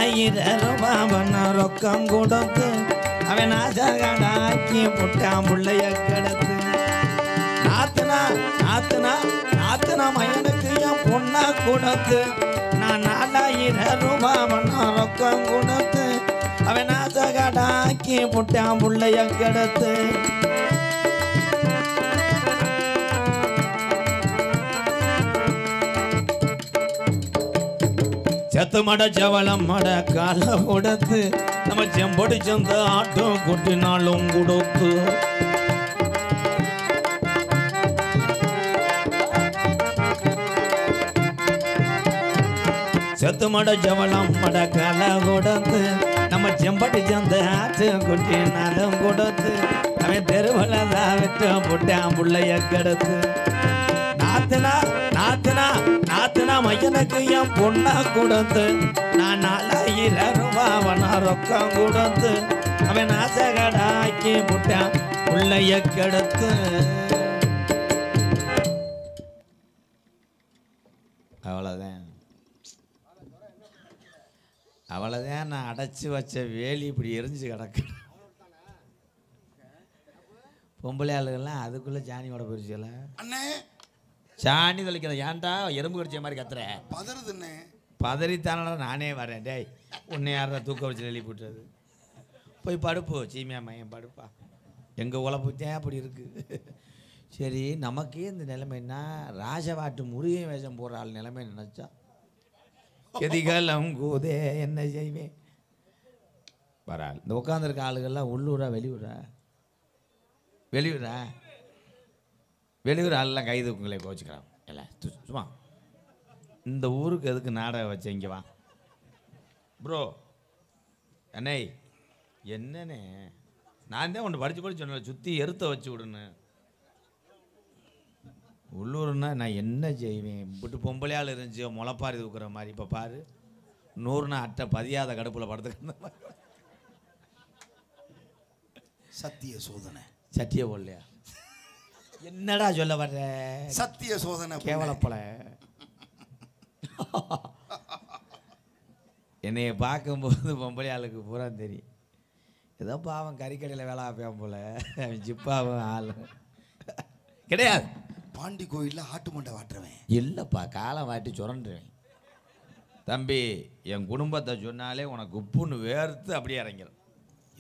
ரூபாவன ரொக்கம் கொடுத்து அவன் ஆசகடாக்கி புட்டான் புள்ளைய கிடத்து நாத்தனா நாத்தனா நாத்தனா மயனுக்கு என் பொண்ணா கொடுத்து நான் 4000 ரூபாவன ரொக்கம் கொடுத்து அவன் ஆசகடாக்கி புட்டான் புள்ளைய கிடத்து செத்து மட செவலம் மட கால கொடுத்து நம்ம செம்பொடி செந்த ஆட்டம் கொட்டினாலும் கொடுத்து செத்து மட செவலம் மட கால கொடுத்து நம்ம செம்படி செந்த ஆட்டம் கொட்டினாலும் கொடுத்து அவன் தெருவலதான் விட்டு போட்டான் புள்ளைய கிடத்து நாத்தனா நாத்தனா நாத்தனா மையனுக்கு என் பொண்ணா கொடுத்து நான் 4000 ரூபாவன ரொக்கம் கொடுத்து அவன் ஆசகடாக்கி புட்டான் புள்ளைய கிடத்து அவ்வளோதான் அவ்வளோதான் நான் அடைச்சி வச்ச வேலி இப்படி எரிஞ்சு கிடக்கு பொம்பளை ஆளுகள்லாம் அதுக்குள்ளே சாணியோட போயிடுச்சுல அண்ணே சாணி தெளிக்கிற ஏன்டா எறும்பு கடிச்ச மாதிரி கத்துற பதறுதுண்ணே பதறித்தானடா நானே வரேன் டேய் உன்னை யாரா தூக்க வச்சு எழுதி போட்டுறது போய் படுப்போ சீமியா மையம் படுப்பா எங்கள் உழப்புத்தேன் அப்படி இருக்குது சரி நமக்கே இந்த நிலைமைன்னா ராஜவாட்டு முருகன் வேஷம் போடுற ஆள் நிலைமை நினச்சா எதிகாலம் கூதே என்ன செய்வேன் வராள் இந்த உட்காந்துருக்க ஆளுகள்லாம் உள்ளூரா வெளியூரா வெளியூரா வெளியூர் ஆளெல்லாம் கைது உங்களை கோச்சிக்கிறான் இல்லை சும்மா இந்த ஊருக்கு எதுக்கு நாடகம் வச்ச இங்கே வா ப்ரோ அண்ணே என்னண்ணே நான் தான் ஒன்று படித்து சொன்னேன் சுற்றி எருத்த வச்சு விடுன்னு உள்ளூர்னா நான் என்ன செய்வேன் இப்படி பொம்பளையால் இருந்துச்சு முளைப்பாரி தூக்குற மாதிரி இப்போ பாரு 100 அட்டை பதியாத கடுப்பில் படுத்துக்கிற மாதிரி சத்திய சோதனை சட்டியை போடலையா என்னடா சொல்ல வர்ற சத்திய சோதனை கேவலப்பல என்னைய பார்க்கும்போது பொம்பளை ஆளுக்கு பூரா தெரியும் ஏதோ பாவம் கறிக்கடையில் வேலை ஆப்பேன் போல அவன் ஜிப்பாவும் ஆள் கிடையாது பாண்டி கோயிலில் ஆட்டு மண்டை வாட்டுறவன் இல்லைப்பா காலம் வாட்டி சுரண்டுவேன் தம்பி என் குடும்பத்தை சொன்னாலே உனக்கு உப்புன்னு வேர்த்து அப்படியே இறங்கிடும்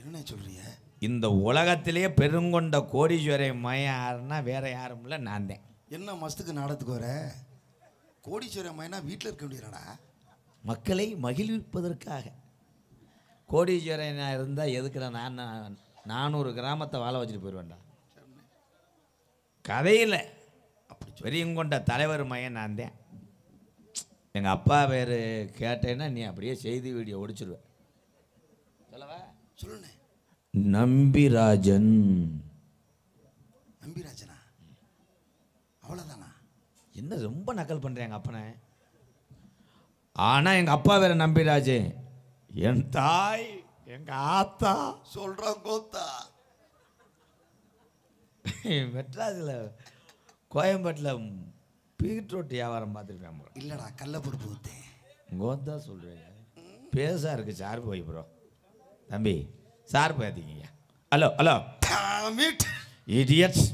என்ன சொல்றிய இந்த உலகத்திலேயே பெருங்கொண்ட கோடீஸ்வரன் மயம் யாருன்னா வேற யாரும் இல்லை நான் தான் என்ன மஸ்துக்கு நாடத்துக்கு வர கோடீஸ்வரன் மயனா வீட்டில் இருக்க முடியலடா மக்களை மகிழ்விப்பதற்காக கோடீஸ்வரன் இருந்தால் எதுக்குடா நான் 400 கிராமத்தை வாழ வச்சுட்டு போயிடுவேன்டா கதையில் அப்படி பெரியங்கொண்ட தலைவர் மயன் நான் தான் எங்கள் அப்பா பேர் கேட்டேன்னா நீ அப்படியே செய்தி வீடியோ ஒடிச்சிருவேன் சொல்லவா சொல்லுண்ணே நம்பிராஜன் நம்பிராஜனா அவ்வளோதானா என்ன ரொம்ப நக்கல் பண்ணுறேன் எங்கள் அப்பனை ஆனால் எங்கள் அப்பா வேற நம்பிராஜன் என் தாய் எங்கள் ஆத்தா சொல்கிறான் கோத்தா மெட்ராஸில் கோயம்பேட்டில் பீட்ரூட் வியாபாரம் பார்த்துருப்பேன் ப்ரோ இல்லைடா கள்ளப்பருப்பு ஊற்றேன் கோத்தா சொல்கிறேன் பேசா இருக்கு சார் போய் ப்ரோ தம்பி சார் போயாதீங்க hello hello idiots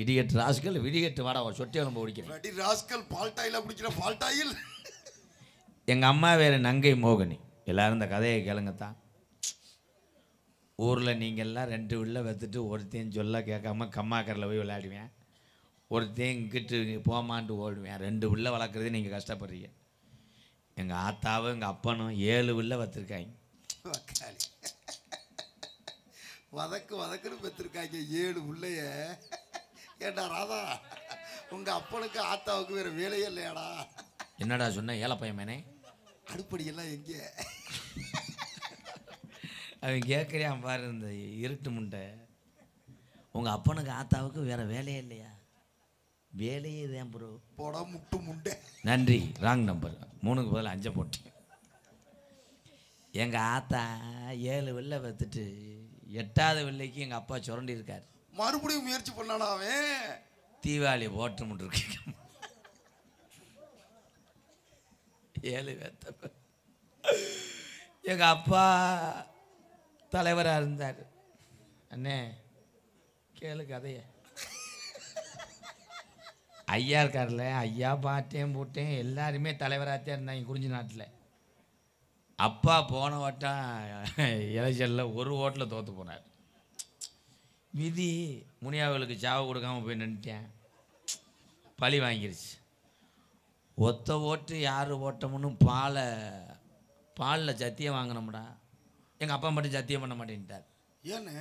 idiot rascal விடியட் வாடா சொட்டி உடம்பு பிடிக்கிறேன் ராஸ்கல் பால்டாயில் பிடிக்கிற பால்டாயில் எங்கள் அம்மா வேறு நங்கை மோகினி எல்லோரும் இந்த கதையை கேளுங்கத்தான் ஊரில் நீங்கள்லாம் 2 உள்ள வைத்துட்டு ஒருத்தையும் சொல்ல கேட்காம கம்மாக்கரில் போய் விளையாடுவேன் ஒருத்தையும் இங்கிட்டு போமான்ட்டு ஓடுவேன் 2 உள்ள வளர்க்குறதே நீங்கள் கஷ்டப்படுறீங்க எங்கள் ஆத்தாவும் எங்கள் அப்பனும் 7 உள்ள வச்சுருக்காங்க வதக்குன்னு பெற்றிருக்காங்க 7 உள்ளைய ஏண்டா ராதா உங்கள் அப்பனுக்கு ஆத்தாவுக்கு வேறு வேலையே இல்லையாடா என்னடா சொன்ன ஏழப்பையன் மேனே அடுப்படியெல்லாம் எங்கே அவன் கேட்குறியான் பாரு இந்த இருட்டு முண்டை உங்கள் அப்பனுக்கு ஆத்தாவுக்கு வேறு வேலையே இல்லையா வேலையே தான் ப்ரோ போடா முட்டு முண்டை நன்றி ராங் நம்பர் 3க்கு பதில் 5 போட்டேன் எங்கள் ஆத்தா 7 வெள்ளை வைத்துட்டு 8வது வெள்ளைக்கு எங்கள் அப்பா சுரண்டி இருக்கார் மறுபடியும் முயற்சி பண்ணானா அவன் தீபாவளி போட்டு முட்டுருக்கு 7 வெத்த எங்கள் அப்பா தலைவராக இருந்தார். அண்ணே கேளு கதையை. ஐயா இருக்கார்ல, ஐயா பாட்டேன் போட்டேன் எல்லாருமே தலைவராகத்தான் இருந்தாங்க குறிஞ்சி நாட்டில். அப்பா போன வட்டம் எலெக்ஷனில் ஒரு ஓட்டில் தோற்று போனார். விதி முனியாவலுக்கு சாவு கொடுக்காம போய் நின்றுட்டேன். பழி வாங்கிருச்சு. ஒத்த ஓட்டு யார் ஓட்டமுன்னு பாலில் சத்தியம் வாங்கினோம்டா. எங்கள் அப்பா மட்டும் சத்தியம் பண்ண மாட்டேன்ட்டார். ஏன்னு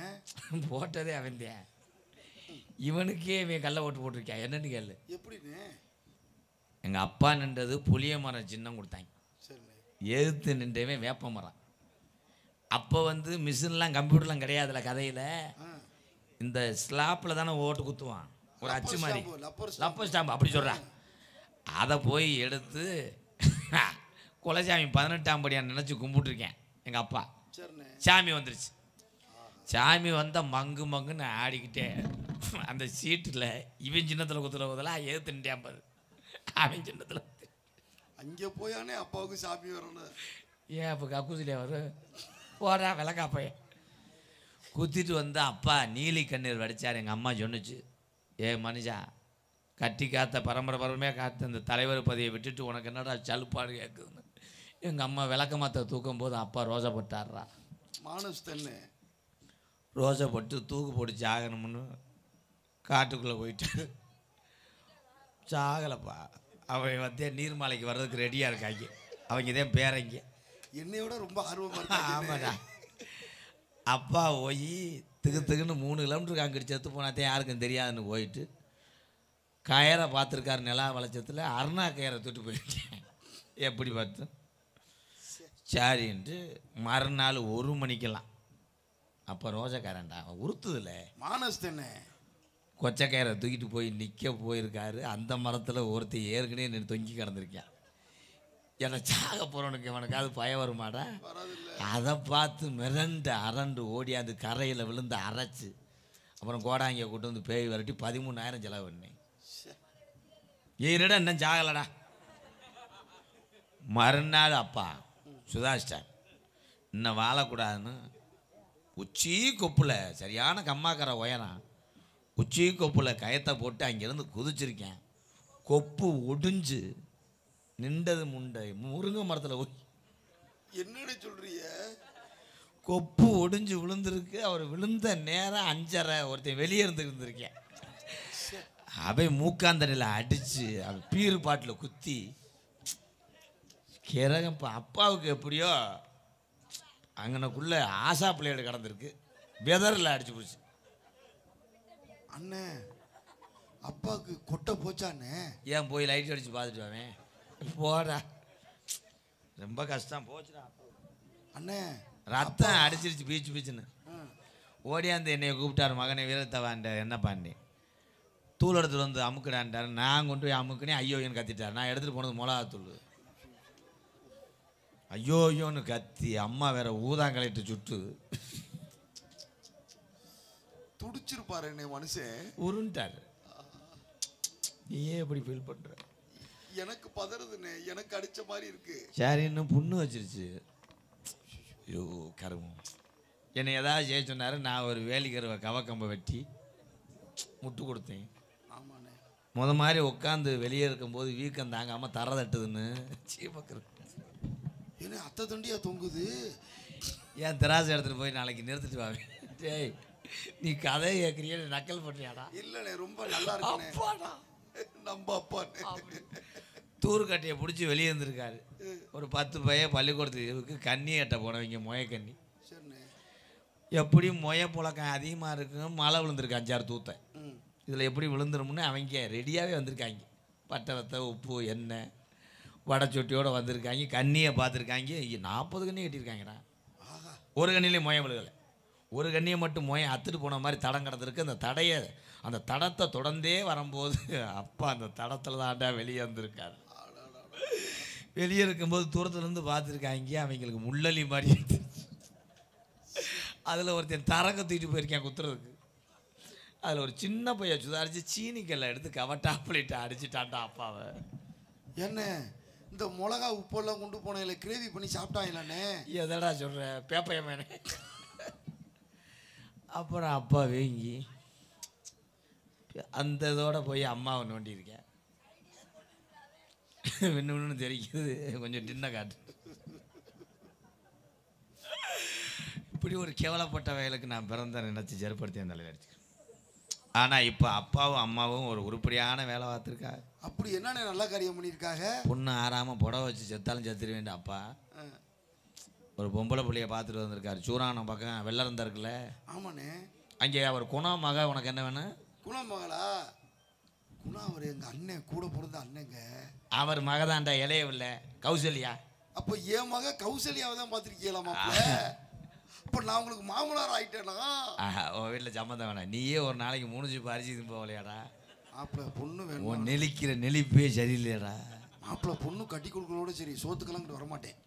போட்டதே அவன்தேன். இவனுக்கே இவன் கள்ள ஓட்டு போட்டிருக்கான். என்னன்னு கேளு. எப்படின்னு? எங்கள் அப்பா நின்றது புளிய மரம் சின்னம் கொடுத்தாங்க. எதிர்த்து நின்றவன் வேப்ப மரம். அப்போ வந்து மிஷின்லாம் கம்ப்யூட்டர்லாம் கிடையாதுல கதையில். இந்த ஸ்லாப்பில் தானே ஓட்டு குத்துவான், ஒரு அச்சு மாதிரி லப்பர் ஸ்டாம்பு அப்படி சொல்கிறான். அதை போய் எடுத்து குலசாமி 18ஆம் படியாக நினச்சி கும்பிட்டுருக்கேன். எங்கள் அப்பா சாமி வந்துருச்சு. சாமி வந்தால் மங்கு மங்குன்னு ஆடிக்கிட்டே அந்த சீட்டில் இவன் சின்னத்தில் குத்துறதெல்லாம் எதிர்த்து நின்றான் பாரு. அவன் சின்னத்தில் அங்கே போயானே அப்பாவுக்கு சாமி வரணும். ஏன் அப்போ கக்கூசிலே வரும் போடா விளக்காப்பைய குத்திட்டு வந்து அப்பா நீலி கண்ணீர் வடித்தார். எங்கள் அம்மா சொன்னிச்சு, ஏ மனுஷா கட்டி காத்த பரம்பரையாக காத்த இந்த தலைவர் பதவியை விட்டுட்டு உனக்கு என்னடா சலுப்பாடு கேட்குதுன்னு. எங்கள் அம்மா விளக்கமாத்த தூக்கும் போது அப்பா ரோசப்பட்டார்றா. மானஸ் தண்ணு ரோசப்பட்டு தூக்கு போட்டு சாகணும்னு காட்டுக்குள்ளே போயிட்டு சாகலைப்பா. அவன் வந்து நீர்மாலைக்கு வர்றதுக்கு ரெடியாக இருக்காங்க. அவங்க இதே பேரங்க என்னையோட ரொம்ப ஆர்வமாக இருக்கா. ஆமாடா. அப்பா போய் திகுன்னு 3 கிலோமீட்டருக்கு அங்கிட்டு செத்து போனாத்தே யாருக்கும் தெரியாதுன்னு போயிட்டு கயரை பார்த்துருக்காரு. நிலா வளைச்சத்தில் அருணா கயரை தூட்டு போயிருக்கேன். எப்படி பார்த்து சரின்ட்டு மறுநாள் 1 மணிக்கெல்லாம் அப்போ ரோஜக்காரன்டா உறுத்துதில்ல மானஸ் தானே கொச்சக்கயிறை தூக்கிட்டு போய் நிற்க போயிருக்காரு. அந்த மரத்தில் ஒருத்தர் ஏற்கனவே நின்று தொங்கி கிடந்திருக்கேன். என்னை சாக போகிறவனுக்கு இவனுக்கு அது பயம் வருமாடா. அதை பார்த்து மிரண்டு அரண்டு ஓடி அந்த கரையில் விழுந்து அரைச்சி அப்புறம் கோடாங்கியை கூட்டு வந்து பேய் வரட்டி 13,000 செலவு பண்ணேன். ஏறிட இன்னும் சாகலடா. மறுநாள் அப்பா சுதாஷ்டார் இன்னும் வாழக்கூடாதுன்னு உச்சி கொப்பில் சரியான கம்மாக்கரை உயரம் உச்சி கொப்பில் கயத்தை போட்டு அங்கேருந்து குதிச்சிருக்கேன். கொப்பு ஒடிஞ்சு நின்றது முண்டை முருங்கை மரத்தில் போய். என்னன்னு சொல்றிய? கொப்பு ஒடிஞ்சு விழுந்திருக்கு. அவர் விழுந்த நேரம் 5:30. ஒருத்தன் வெளியே இருந்துருக்கேன். அவை மூக்காந்தடியில் அடித்து அவன் பீரு பாட்டில் குத்தி கிறகம். இப்போ அப்பாவுக்கு எப்படியோ அங்கனக்குள்ளே ஆசா பிள்ளையோட கிடந்திருக்கு. வெதரில் அடிச்சு போச்சு. அண்ணே அப்பாவுக்கு கொட்டை போச்சாண்ணே? ஏன் போய் லைட் அடித்து பார்த்துட்டு வாவேன் போடா. ரொம்ப கஷ்டம் போச்சுடா. அண்ணே ரத்தம் அடிச்சிருச்சு பீச்சு பீச்சுன்னு. ஓடியாந்து என்னை கூப்பிட்டாரு, மகனை வீரத்தவான்ட என்ன பண்ணி தூள் எடுத்துட்டு வந்து அமுக்குடான்ட்டார். நான் கொண்டு போய் அமுக்குனே ஐயோன்னு கத்திட்டார். நான் எடுத்துகிட்டு போனது மிளகாத்தூள். ஐயோயோன்னு கத்தி அம்மா வேற ஊதாங்கலைட்டு சுட்டு துடிச்சிருப்பாரு என்னை மனுஷன். உருண்டார். நீயே எப்படி ஃபீல் பண்ற? எனக்கு பதறதுண்ணே, எனக்கு அடிச்ச மாதிரி இருக்கு. சரி இன்னும் புண்ணு வச்சிருச்சு. ஐயோ கருமம். என்னை ஏதாவது செய்ய சொன்னார். நான் ஒரு வேலிக்கருவை கவக்கம்பை வெட்டி முட்டு கொடுத்தேன். ஆமாண்ணே. மாதிரி உட்காந்து வெளியே இருக்கும்போது வீக்கம் தாங்காமல் தர தட்டுதுன்னு சீப்பக்கரு. ஏன்னா அத்தை தண்டியா தொங்குது. ஏன் திராசை எடுத்துகிட்டு போய் நாளைக்கு நிறுத்திட்டு வாங்க. டேய் நீ கதை கேட்குறிய நக்கல் பண்ணுறியாடா? இல்லைண்ணே ரொம்ப நல்லா இருக்குண்ணே. நம்ம அப்பா தூர்கட்டையை பிடிச்சி வெளியே இருந்திருக்காரு. ஒரு 10 பையன் பள்ளிக்கூடத்துக்கு கண்ணி எட்ட போனவங்க மொய கண்ணி. எப்படியும் மொய புழக்கம் அதிகமாக இருக்கும். மழை விழுந்திருக்கு 5-6 தூத்தை. இதில் எப்படி விழுந்துரும்னு அவங்க ரெடியாகவே வந்திருக்காங்க. பட்டை வத்த உப்பு எண்ணெய் வடைச்சொட்டியோடு வந்திருக்காங்க. கண்ணியை பார்த்துருக்காங்க. 40 கண்ணி கட்டியிருக்காங்கடா. ஒரு கண்ணிலே மொய விழுகலை. ஒரு கண்ணியை மட்டும் மொய அத்துட்டு போன மாதிரி தடம் கிடந்திருக்கு. அந்த தடத்தை தொடர்ந்தே வரும்போது அப்பா அந்த தடத்தில் தாண்டா வெளியே வந்திருக்காரு. வெளியே இருக்கும்போது தூரத்துலேருந்து பார்த்துருக்காங்க. அவங்களுக்கு முள்ளலி மாதிரி அதில் ஒருத்தன் தரங்க தூக்கிட்டு போயிருக்கேன் குத்துறதுக்கு. அதில் ஒரு சின்ன பையன் சுதாரிச்சு சீனிக்கல்லை எடுத்து கவட்டாப்பிலிட்டு அடிச்சுட்டான்டா அப்பாவை. என்ன இந்த மிளகா உப்பெல்லாம் கொண்டு போனேன் கிரேவி பண்ணி சாப்பிட்டாங்களாண்ணே. எதடா சொல்ற பேப்பையமேனே. அப்புறம் அப்பா வீங்கி அந்த இதோட போய் அம்மாவை நோண்டியிருக்கேன். இன்னொன்று தெரிக்குது, கொஞ்சம் டின்ன காட்டு. இப்படி ஒரு கேவலப்பட்ட வயலுக்கு நான் பிறந்த நினைச்சு ஜெருப்படுத்தி அந்த தலையில் அடிச்சுக்கிறேன். ஆனால் இப்போ அப்பாவும் அம்மாவும் ஒரு உருப்படியான வேலை பார்த்துருக்காங்க. அப்படி என்னண்ணே நல்ல காரியம் பண்ணியிருக்காங்க? பொண்ணு ஆறாமல் புடவை வச்சு செத்தாலும் செத்துரு வேண்டாம். அப்பா ஒரு பொம்பளை பிள்ளைய பார்த்துட்டு வந்திருக்காரு. சூரானம் பக்கம் வெள்ளறந்தா இருக்குல்ல. ஆமாண்ணே. அங்கே அவர் குணம் மக உனக்கு என்ன வேணும்? குணம் மகளா? குணம் அவர் எங்கள் அண்ணன் கூட பிறந்த அண்ணங்க. அவர் மகதாண்டா இளையவில்ல கௌசல்யா. அப்போ என் மக கௌசல்யாவை தான் பார்த்துருக்கீங்களா மாப்பிள்ள? இப்போ நான் உங்களுக்கு மாமனார் ஆகிட்டேனா? உன் வீட்டில் சம்மந்தம் வேணாம். நீயே ஒரு நாளைக்கு 3 ஜிப்பு அரிசி போகலையாடா? மாப்பிள்ள பொண்ணு வேணும். உன் நெளிக்கிற நெளிப்பே சரியில்லையாடா? மாப்பிள்ள பொண்ணு கட்டி கொடுக்கறோட சரி, சோத்துக்கெல்லாம் வரமாட்டேன்.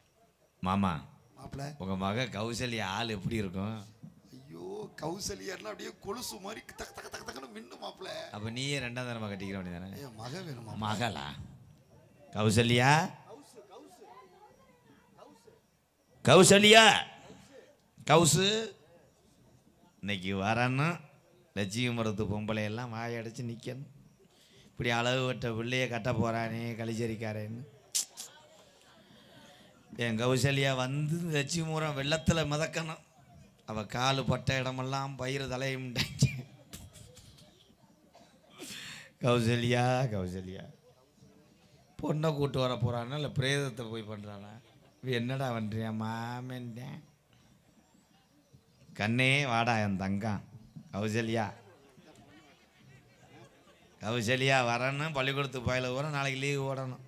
மாமா மாப்பிள்ள உங்கள் மக கௌசல்யா ஆள் எப்படி இருக்கும்? ஐயோ கௌசல்யான்னா அப்படியே கொலுசு மாதிரி தக்க தக்க தக்க தக்கன்னு மின்னு மாப்பிள்ள. அப்போ நீயே 2ஆம் தரமாக கட்டிக்கிற வேண்டியதானே? என் மக வேணுமா? மகளா? கௌசல்யா கௌசல்யா கௌசு இன்னைக்கு வரணும். லட்சியமரத்து பொம்பளையெல்லாம் வாயடிச்சு நிற்கணும். இப்படி அளவு விட்ட பிள்ளைய கட்ட போகிறானே கலிச்சரிக்காரேன்னு. என் கௌசல்யா வந்து லட்சியமுறம் வெள்ளத்தில் மிதக்கணும். அவள் காலு பட்ட இடமெல்லாம் பயிர் தலையும். கௌசல்யா கௌசல்யா பொண்ணை கூட்டு வர போகிறானா இல்லை பிரேதத்தை போய் பண்ணுறானா? என்னடா பண்ணுறியா மாமேன்ட்டேன். கண்ணே வாடா என் தங்கம். கௌசல்யா கௌசல்யா வரணும். பள்ளிக்கூடத்துக்கு பயில போகிற நாளைக்கு லீவு ஓடணும்.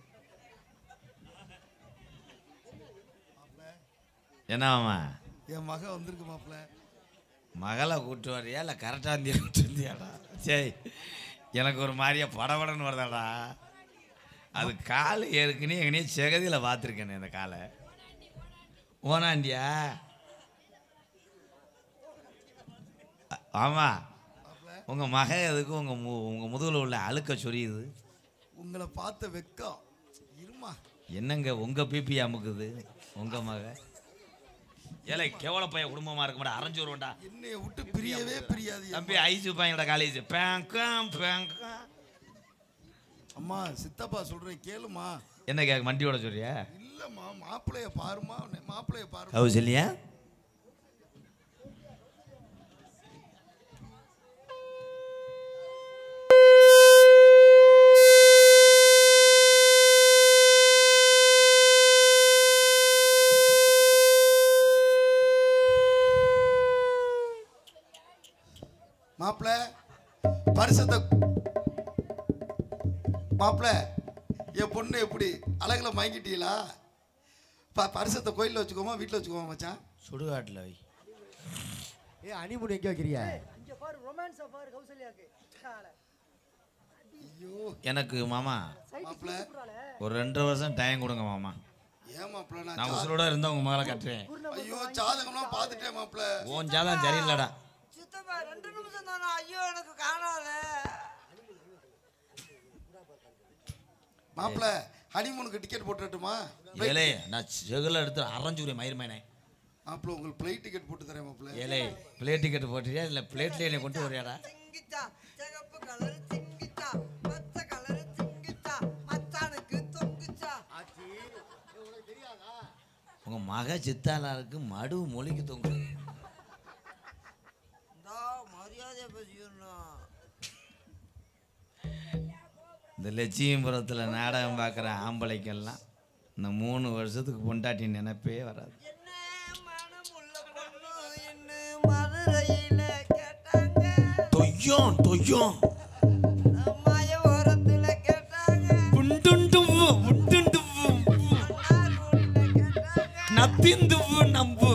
என்னம்மா என் மக வந்திருக்கு மாப்பிள்ள. மகளை கூட்டு வரியா இல்லை கரெக்டாக இருந்தியாடா? சரி எனக்கு ஒரு மாதிரியா படபடன்னு வருதாடா. அது கால் ஏற்கனவே எங்கனையே செகதியில் பார்த்துருக்கேனே அந்த காலை. ஓனாண்டியா? ஆமாம். உங்கள் மக எதுக்கு உங்கள் முதுகில் உள்ள அழுக்க சொரியுது? உங்களை பார்த்த வெக்கம் இருமா. என்னங்க உங்கள் பிபி அமுக்குது உங்கள் மக? ஏழை கேவல பையன் குடும்பமாக இருக்க மாட்டா அரைஞ்சு வருவோண்டா. என்னைய விட்டு பிரியவே பிரியாது தம்பி. ஐசு பையனோட காலேஜ் பேங்கம் பேங்கம். அம்மா சித்தப்பா சொல்றேன் கேளுமா. என்ன கேட்க மண்டியோட சொல்றியா? இல்லம்மா மாப்பிள்ளைய பாருமா. மாப்பிள்ளைய பாரு. கௌசல்யா மாப்பிள்ள பரிசத்தை மாப்பிள்ள என் பொண்ணு எப்படி அழகுல மயங்கிட்டீங்களா? பரிசத்தை கோயிலில் வச்சுக்கோமா வீட்டில் வச்சுக்கோமா மச்சான்? சுடுகாட்டில் வை. அனிமுன் எங்கே வைக்கிறியா? ஐயோ எனக்கு மாமா மாப்பிள்ள ஒரு 2 வருஷம் டைம் கொடுங்க மாமா. ஏன் மாப்பிள்ள? நான் உசுரோட இருந்தா உங்க மகளை கட்டுறேன். ஐயோ ஜாதகம்லாம் பார்த்துட்டேன் மாப்பிள்ள. உன் ஜாதகம் சரியில்லடா. சித்தப்பா 2 நிமிஷம் தானே. ஐயோ எனக்கு காணாத. மாப்பிள்ள ஹனிமூனுக்கு டிக்கெட் போட்டுட்டுமா? ஏலே நான் செகுல எடுத்து அரைஞ்சூரி மயிர்மேனே. மாப்பிள்ள உங்களுக்கு ஃப்ளைட் டிக்கெட் போட்டு தரேன் மாப்பிள்ள. ஏலே பிளேட் டிக்கெட் போட்டுறியா இல்லை பிளேட்ல என்னை கொண்டு வரியாடா? சிங்கிச்சா சிகப்பு கலர் சிங்கிச்சா பச்சை கலர் சிங்கிச்சா மச்சானுக்கு தொங்குச்சா. உங்க மக சித்தாளாருக்கு மடு மொழிக்கு தொங்கு. மரியாதை பேசிக்கணும். இந்த லட்சியபுரத்தில் நாடகம் பார்க்குற ஆம்பளைக்கெல்லாம் இந்த 3 வருஷத்துக்கு பொண்டாட்டி நினைப்பே வராது. என்ன மனமுள்ள பொண்ணு என்ன மதுரையில கேட்டாங்க. தொய்யோம் தொய்யோம் மாயவரத்துல கேட்டாங்க. புண்டுண்டுவு முட்டுண்டுவு மன்னார்குடியில கேட்டாங்க. நத்திந்துவு நம்பு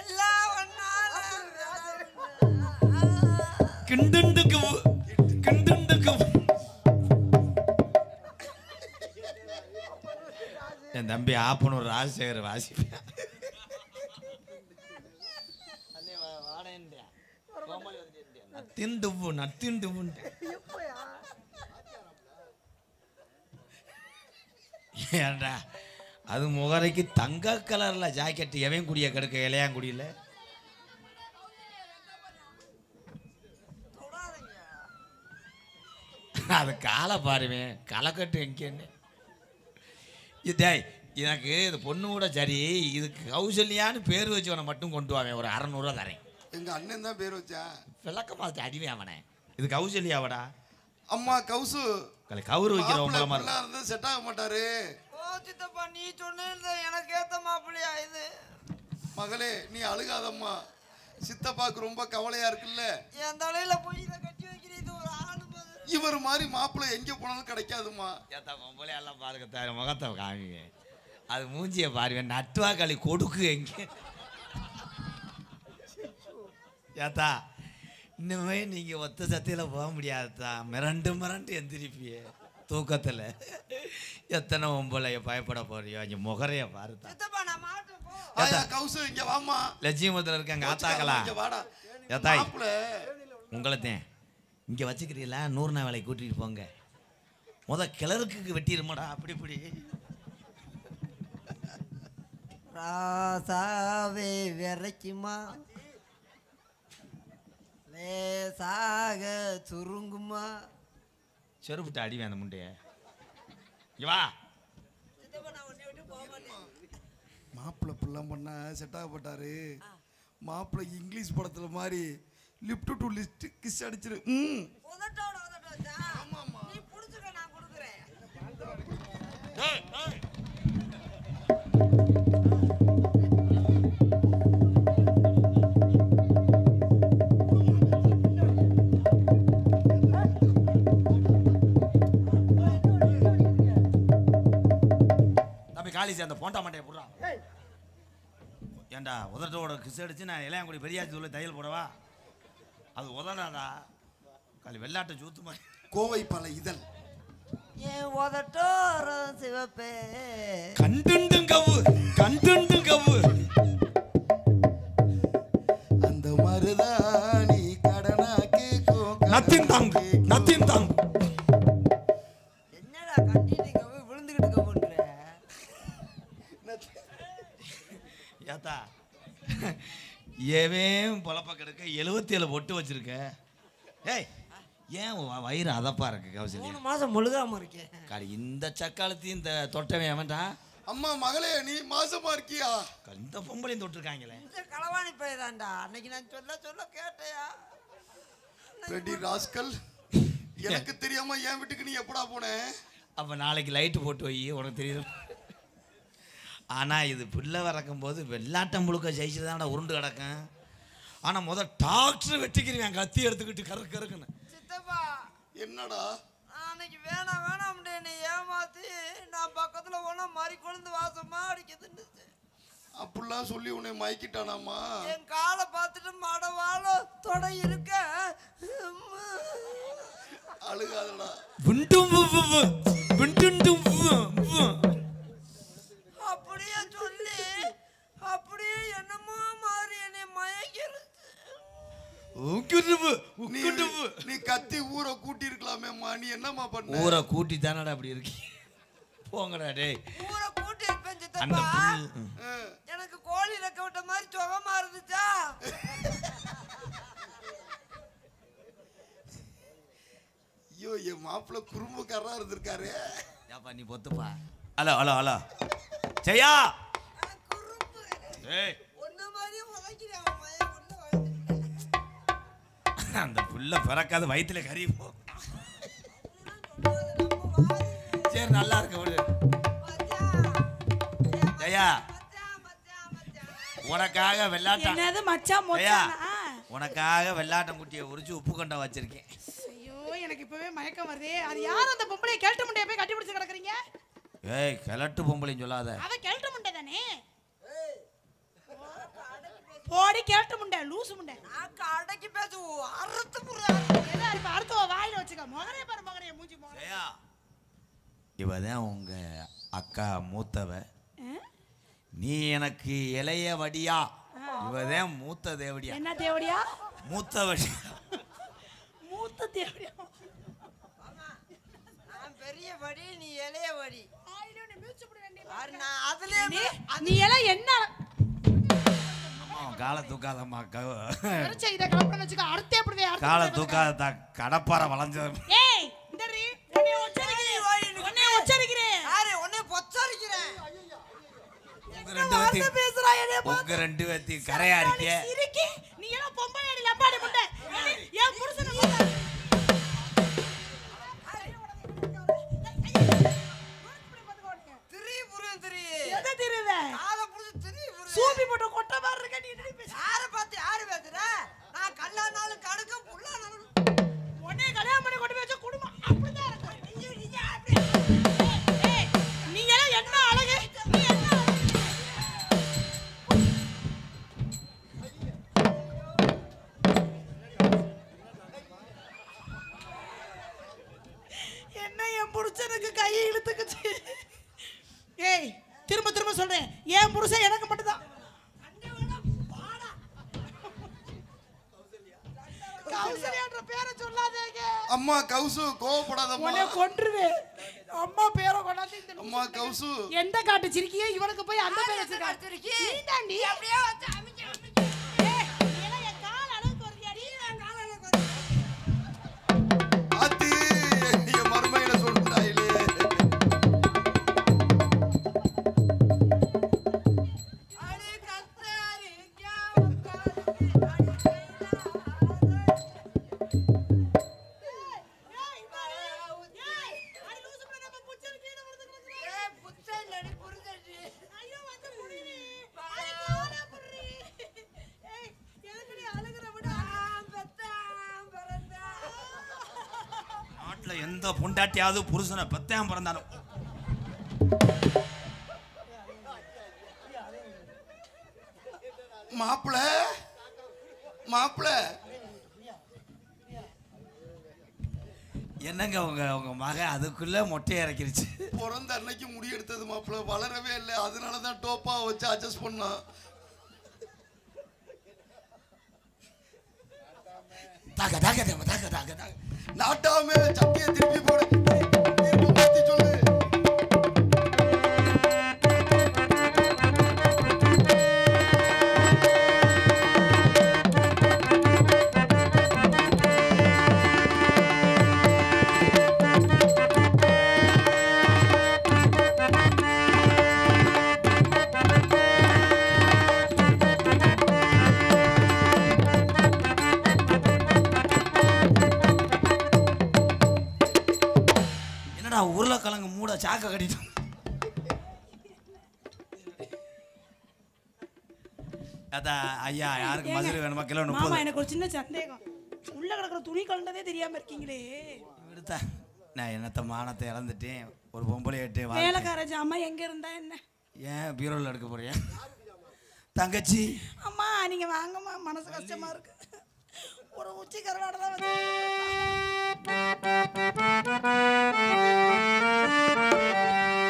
எல்லாம் ஒன்னால கிண்டுண்டுக்கு கிண்டுண்டுக்கு. என் தம்பி ஆப்பனூர் ராஜசேகர் வாசிப்பேன். நத்திந்துவு நத்திந்துவு ஏன்டா அது முகரைக்கு தங்க கலரில் ஜாக்கெட்டு எவன் குடிய கெடுக்க இளையாங்குடியில் அது காலை பாருவேன் களைக்கட்டு எங்கேன்னு டேய் எனக்கு இது பொண்ணு கூட சரி இதுக்கு கௌசல்யான்னு பேர் வச்சவனை மட்டும் கொண்டு வாவேன் ஒரு 600 தரேன். எங்க அண்ணன் தான் பேர் வச்சா விளக்கமாக அடிவேன் அவனை. இது கௌசல்யாவடா அம்மா கவுசு கவுரு வைக்கிறவங்கள மாதிரி இருந்தா செட் ஆக மாட்டாரு. ஓ சித்தப்பா நீ சொன்னது எனக்கு ஏத்த மாப்பிள்ளையா இது? மகளே நீ அழுகாதம்மா, சித்தப்பாக்கு ரொம்ப கவலையா இருக்குல்ல. என் தலையில போய் இதை கட்டி வைக்கிறது ஒரு ஆளு மாதிரி. இவர் மாதிரி மாப்பிள்ளை எங்க போனாலும் கிடைக்காதுமா. ஏத்தா பொம்பளை எல்லாம் பாருங்க தாரு முகத்தை காமிங்க, அது மூஞ்சியை பாருவேன் நட்டுவா களி கொடுக்கு எங்கே. ஏத்தா இன்னுமே நீங்கள் ஒத்த சத்தியில் போக முடியாதுதா, மிரண்டு எந்திரிப்பியே தூக்கத்தில். எத்தனை பொம்பளைய பயப்பட போறியோ இங்கே முகரைய பாருதா. சித்தப்பா நான் மாட்டேன் போ. ஆயா கவுசு இங்க வாமா. லட்சுமத்தில் இருக்க எங்கள் ஆத்தாக்களா இங்க வாடா. ஏத்தாய் மாப்பிள்ளை உங்களைத்தேன் இங்கே வச்சுக்கிறீங்களா 100 நாள் வேலை கூட்டிகிட்டு போங்க. கிளறுக்கு வெட்டிடுமாடா அப்படி இப்படி. ராசாவே விரைக்குமா லேசாக சுருங்குமா. செருப்புட்ட அடிவேன் அந்த முண்டைய. இங்க வா. மாப்பிள்ளை பிள்ளம் பண்ண செட் ஆகப்பட்டாரு. மாப்பிள்ளை இங்கிலீஷ் படத்துல மாதிரி லிப்ட் டு லிஸ்ட் கிஸ் அடிச்சிரு. ஆமாமா நீ புடிச்சுக்க நான் கொடுக்குறேன். காலேஜ் அந்த போண்டா மாட்டையை போடுறா. ஏண்டா உதட்டோட கிஸ் அடிச்சு நான் இளையாங்குடி பெரியாச்சி உள்ள தையல் போடவா? அது உதறாடா காலி வெள்ளாட்டை ஜூத்து மாதிரி. கோவை பல இதழ் என் உதட்டோரம் சிவப்பே கண்டுண்டும் கவு அந்த மருதாணி கடனாக்கு நத்தின் தாங்கு என்னடா கட்டிட்டு கவு விழுந்துகிட்டு கவுன்ற. ஏத்தா ஏவேன் பொழப்ப கிடக்க 77 பொட்டு வச்சிருக்க. ஏய் ஏன் வயிறு அதப்பா இருக்கு கௌசல்யா? 3 மாசம் முழுகாம இருக்கேன். காடி இந்த சக்காலத்தையும் இந்த தொட்டவன் அவன்டா. அம்மா மகளே நீ மாசமா இருக்கியா? இந்த பொம்பளையும் தொட்டிருக்காங்களே. இந்த களவாணி போய்தான்டா அன்னைக்கு நான் சொல்ல கேட்டையா? ரெடி ராஸ்கல், எனக்கு தெரியாம என் வீட்டுக்கு நீ எப்படா போன? அப்போ நாளைக்கு லைட்டு போட்டு வை உனக்கு தெரியுது. ஆனால் இது பிள்ளை வறக்கும் போது வெள்ளாட்டம் முழுக்க ஜெயிச்சுட்டு தான்டா உருண்டு கிடக்கும். ஆனால் டாக்டர் வெட்டிக்கிறேன் கத்தி எடுத்துக்கிட்டு கறக்குன்னு. சித்தப்பா என்னடா அன்னைக்கு வேணாம் நீ ஏமாத்தி நான் பக்கத்துல போனா மாதிரி கொழுந்து வாசமா அடிக்குதுன்னு அப்படிலாம் சொல்லி உன்னை மயக்கிட்டானாமா? என் காலை பார்த்துட்டு மடவாள தொடை இருக்க அழுகாதடா. அப்படியே சொல்லி அப்படியே என்னமோ மாதிரி என்னை மயக்கிறது. நீ கத்தி ஊரை கூட்டி இருக்கலாமேம்மா, நீ என்னம்மா பண்ண? ஊரை கூட்டி தானடா அப்படி இருக்கு. போங்கடா டேய். ஊரை கூட்டி இருப்பேன் சித்தப்பா. எனக்கு கோழி ரெக்க விட்ட மாதிரி சுகமா இருந்துச்சா? ஐயோ என் மாப்பிள்ள குறும்புக்காரா இருந்திருக்காரு. ஏப்பா நீ பொத்துப்பா. ஹலோ ஜெயா. குறும்பு ஏய் ஒன்ன மாதிரி உதைக்கிறேன் அவன் மயம் உள்ள வளர்ந்துட்டேன். அந்த புள்ள பிறக்காத வயிற்றுல கறி போ. சரி நல்லா இருக்க விடு. ஜெயா உனக்காக வெள்ளாட்டம். என்னது மச்சான் மச்சானா? உனக்காக வெள்ளாட்டம் குட்டியை உரிச்சு உப்பு கொண்டா வச்சிருக்கேன். ஐயோ எனக்கு இப்பவே மயக்கம் வருதே. அது யார் அந்த பொம்பளைய கேள்ட்ட முண்டைய போய் கட்டி பிடிச்சு கிடக்குறீங்க? ஏய் கிழட்டு பொம்பளைன்னு சொல்லாத. அவ கேள்ட்ட முண்டை தானே. போடி கேள்ட்ட முண்டை லூசு முண்டை. நாக்கு அடக்கி பேசு அறுத்து புறா. ஏதா இப்ப அடுத்த வாயில வச்சுக்க. மகரே பாரு மகரே மூஞ்சி மகரே. ஜெயா இவதான் உங்க அக்கா மூத்தவ. நீ எனக்கு இளைய வடியா. இவதான் மூத்த தேவடியா. என்ன தேவடியா? மூத்த வடியா. மூத்த தேவடியா. நான் பெரிய வடி நீ இளைய வடி. ஆயில நீ மூச்சு நான் அதுலயே நீ எல்லாம் என்ன காலை தூக்காதம்மா அரைச்ச இத கலப்படம் வச்சுக்க அர்த்தம் எப்படி காலை தூக்காத கடப்பார வளைஞ்சது. ஏய் இந்தரி உன்னை உச்சரிக்கிறேன் யாரு உன்னை பொச்சரிக்கிறேன் உங்க ரெண்டு பேத்தி கரையா இருக்கே. நீ எல்லாம் பொம்பளை அடி லம்பாடி முண்டை ஏன் புருஷனை பார்த்தா சூப்பி போட்ட கொட்ட மாதிரி இருக்க நீ என்ன பேச யார பார்த்து யாரு பேசுற நான் கல்லானாலும் கடுக்க புல்லானாலும் உன்னை கல்யாணம் பண்ணி கொண்டு போய் வச்ச குடும்பம் அப்படிதான் இருக்கும் நீ எல்லாம் என்ன அழகு நீ என்ன என்ன என் புருஷனுக்கு கையை இழுத்துக்குச்சு ஏய் திரும்ப திரும்ப சொல்றேன் என் புருஷன் எனக்கு மட்டும்தான் கௌசல்யான்ற பேரை சொல்லாதீங்க அம்மா கௌசு கோவப்படாதம்மா. உன்னை கொன்றுவேன் அம்மா பேரை கொண்டாந்து இந்த அம்மா கௌசு எந்த காட்டு சிரிக்கியே இவனுக்கு போய் அந்த பேரை வச்சிருக்காரு நீ தாண்டி அப்படியே வச்சு அமைச்சு ஏய் நீ என் கால் அளவுக்கு வரலையாடி நான் கால் அளவுக்கு ஆத்தி என் மருமையில சொல்றாயிலே. அடி கத்தாரி கேவத்தாரி எந்த பொண்டாட்டியாவது புருஷனை பத்தாம் பிறந்தாலும் மாப்பிள மாப்பிள என்னங்க உங்க மக அதுக்குள்ள மொட்டையை இறக்கிருச்சு. பிறந்த அன்னைக்கு முடி எடுத்தது மாப்பிள வளரவே இல்லை, அதனாலதான் டோப்பா வச்சு அட்ஜஸ்ட் பண்ணோம். நாட்டாம சட்டியை திருப்பி போடு, திருப்பி மாத்தி சொல்லு. உருளைக்கிழங்கு மூட சாக்க கட்டிட்டு அதான் ஐயா யாருக்கு மதுரை வேணுமா கிலோ 30. மாமா எனக்கு ஒரு சின்ன சந்தேகம் உள்ள கிடக்குற துணி கலந்ததே தெரியாம இருக்கீங்களே. விடுத்தா நான் என்னத்த மானத்தை இழந்துட்டேன். ஒரு பொம்பளை எட்டு வேலைக்கார ஜாமா எங்க இருந்தா என்ன ஏன் பீரோல எடுக்க போறியா தங்கச்சி? அம்மா நீங்க வாங்கம்மா மனசு கஷ்டமா இருக்கு. ஒரு உச்சி கருவாடை தான் வந்து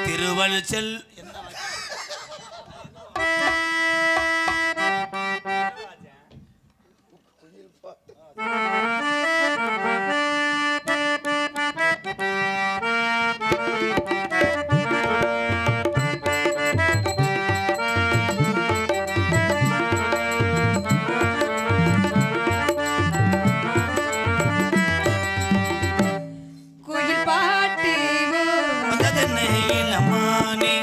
திருவள்ளுச்சல் குயில் பாட்டு அம்மானே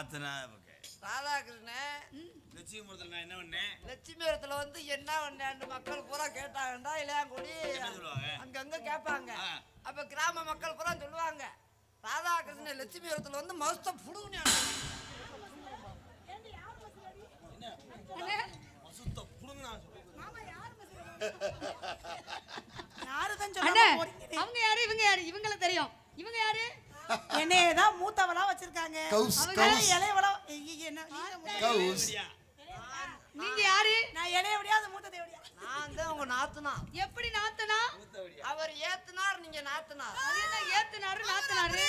நாத்தனா ராதாகிருஷ்ணன் லட்சுமிபுரத்தில் நான் என்ன பண்ணேன்? லட்சுமிபுரத்துல வந்து என்ன பண்ணேன்னு மக்கள் பூரா கேட்டாங்கடா இளையாங்குடி அங்கங்க கேட்பாங்க. அப்ப கிராம மக்கள் பூரா சொல்லுவாங்க ராதாகிருஷ்ணன் லட்சுமிபுரத்துல வந்து மஸ்த புடுங்க அவங்க யாரு இவங்க யாரு இவங்கள தெரியும். இவங்க யாரு? என்னையதான் மூத்தவளா வச்சிருக்காங்க. இளையவளா நீங்க யாரு? நான் இளையவடியா அது மூத்த தேவடியா? நான் தான் உங்க நாத்துனா. எப்படி நாத்தனா? அவர் ஏத்துனார் நீங்க நாத்துனார். அது என்ன ஏத்துனாரு நாத்தனாரு?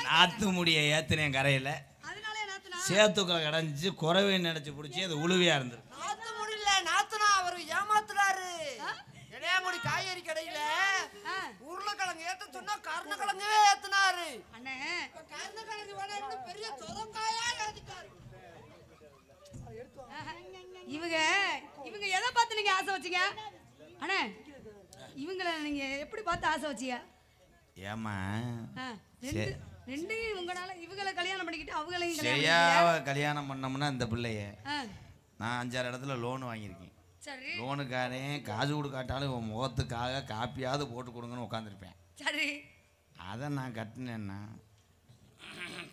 நாத்து முடிய ஏத்துனேன் கரையில. அதனாலே நாத்தனா. சேத்துக்களை கடைஞ்சு குறவை நினைச்சு பிடிச்சி அது உழுவியா இருந்தது. நாத்து முடியல நாத்துனா அவர் ஏமாத்துறாரு. இளையாங்குடி காய்கறி கடையில உருளைக்கிழங்கு ஏத்த சொன்னா கருணக்கிழங்கவே ஏத்துனாரு. அண்ணே கருணக்கிழங்கு வேணா பெரிய சொரக்காயா ஏத்திட்டாரு. இவங்க இவங்க எதை பார்த்து நீங்க ஆசை வச்சீங்க? அண்ணே இவங்களை நீங்க எப்படி பார்த்து ஆசை வச்சீங்க? ஏமா ரெண்டு உங்களால இவங்களை கல்யாணம் பண்ணிக்கிட்டு அவங்களையும் சரியாவ கல்யாணம் பண்ணோம்னா இந்த பிள்ளைய நான் 5-6 இடத்துல லோன் வாங்கியிருக்கேன். சரி லோனுக்காரே காசு கொடுக்காட்டாலும் உன் முகத்துக்காக காப்பியாவது போட்டு கொடுங்கன்னு உட்காந்துருப்பேன். சரி அதை நான் கட்டினேன்னா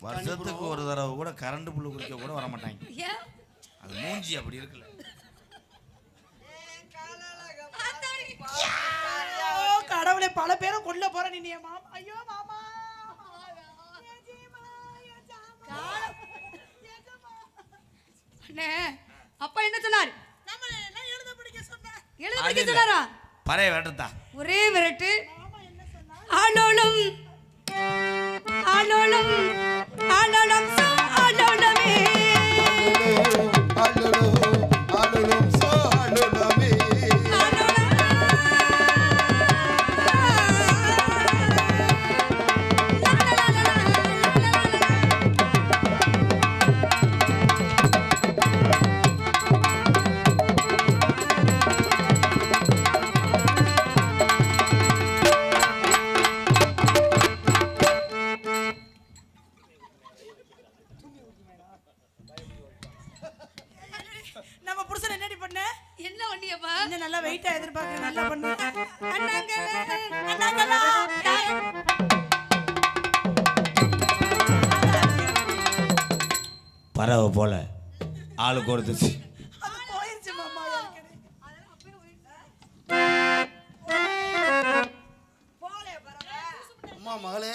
வருஷத்துக்கு ஒரு தடவை கூட கரண்ட் புல்லு குடிக்க கூட வர மாட்டாங்க. ஏன் அது மூஞ்சி அப்படி இருக்குல்ல. கடவுளை பல பேரை கொல்ல போற நீ மாமா. ஐயோ மாமா அண்ணே அப்பா என்ன சொன்னார்? எழுத படிக்க சொன்னேன். எழுத படிக்க சொன்னாரா? பறைய விரட்டுதா ஒரே விரட்டு. ஆளோளம் ஆளோளம் ஆளோளம் ஆளோளமே நம்ம புருஷன் என்னடி பண்ண? என்ன வண்டியப்பா? இன்னும் நல்லா வெயிட்டா எதிர்பார்க்க நல்லா பண்ணு. அண்ணாங்க அண்ணாங்களா பறவை போல ஆளுக்கு ஒருத்துச்சு. அது போயிருச்சு மாமா. அம்மா மகளே